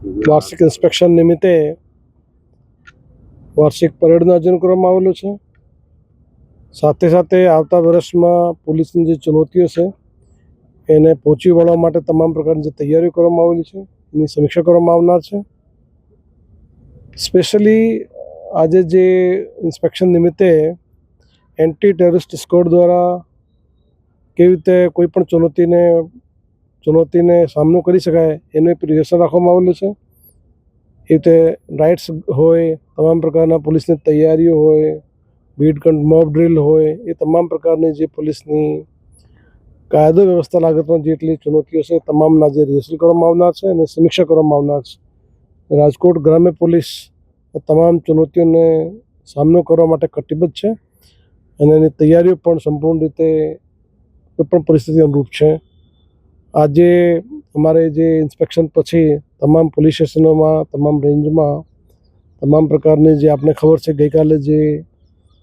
વાર્ષિક ઇન્સ્પેક્શન નિમિત્તે વાર્ષિક પરેડનું આયોજન કરવામાં આવેલું છે. સાથે સાથે આવતા વર્ષમાં પોલીસની જે ચુનૌતીઓ છે એને પહોંચી વળવા માટે તમામ પ્રકારની જે તૈયારીઓ કરવામાં આવેલી છે એની સમીક્ષા કરવામાં આવનાર છે. સ્પેશિયલી આજે જે ઇન્સ્પેક્શન નિમિત્તે એન્ટી ટેરરિસ્ટ સ્ક્વોડ દ્વારા કેવી રીતે કોઈ પણ ચુનૌતીને સામનો કરી શકાય એનું એક રિહર્સલ રાખવામાં આવેલું છે. એ રીતે રાઇટ્સ હોય, તમામ પ્રકારના પોલીસની તૈયારીઓ હોય, બીટ મોબ ડ્રીલ હોય, એ તમામ પ્રકારની જે પોલીસની કાયદો વ્યવસ્થા લાગતમાં જેટલી ચુનૌતીઓ છે તમામના જે રિહર્સલ કરવામાં આવનાર છે અને સમીક્ષા કરવામાં આવનાર છે. રાજકોટ ગ્રામ્ય પોલીસ તમામ ચુનૌતીઓને સામનો કરવા માટે કટિબદ્ધ છે અને એની તૈયારીઓ પણ સંપૂર્ણ રીતે કોઈપણ પરિસ્થિતિ અનુરૂપ છે. આજે અમારે જે ઇન્સ્પેક્શન પછી તમામ પોલીસ સ્ટેશનોમાં, તમામ રેન્જમાં તમામ પ્રકારની જે આપને ખબર છે ગઈકાલે જે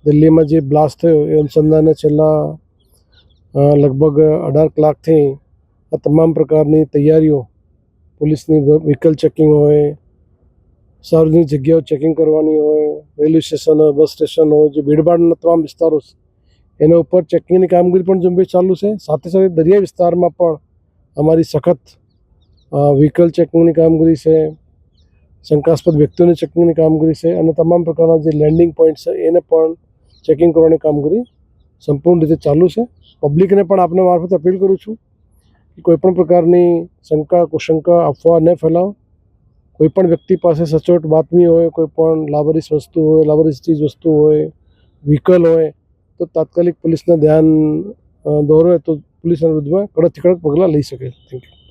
દિલ્હીમાં જે બ્લાસ્ટ થયો એ અનુસંધાને છેલ્લા લગભગ 18 કલાકથી આ તમામ પ્રકારની તૈયારીઓ, પોલીસની વ્હીકલ ચેકિંગ હોય, સાર્વજનિક જગ્યાઓ ચેકિંગ કરવાની હોય, રેલવે સ્ટેશન હોય, બસ સ્ટેશન હોય, જે ભીડભાડના તમામ વિસ્તારો છે એના ઉપર ચેકિંગની કામગીરી પણ ઝુંબેશ ચાલુ છે. સાથે સાથે દરિયાઈ વિસ્તારમાં પણ અમારી સખત વ્હીકલ ચેકિંગની કામગીરી છે, શંકાસ્પદ વ્યક્તિઓની ચેકિંગની કામગીરી છે અને તમામ પ્રકારના જે લેન્ડિંગ પોઈન્ટ છે એને પણ ચેકિંગ કરવાની કામગીરી સંપૂર્ણ રીતે ચાલુ છે. પબ્લિકને પણ આપને મારફતે અપીલ કરું છું કે કોઈપણ પ્રકારની શંકા, કુશંકા, અફવા ન ફેલાવો. કોઈપણ વ્યક્તિ પાસે સચોટ બાતમી હોય, કોઈપણ લાવારીસ વસ્તુ હોય, લાવારીસ ચીજ વસ્તુ હોય, વ્હીકલ હોય તો તાત્કાલિક પોલીસના ધ્યાન દોરે તો પોલીસના વિરુદ્ધમાં કડકથી કડક પગલાં લઈ શકે. Thank you.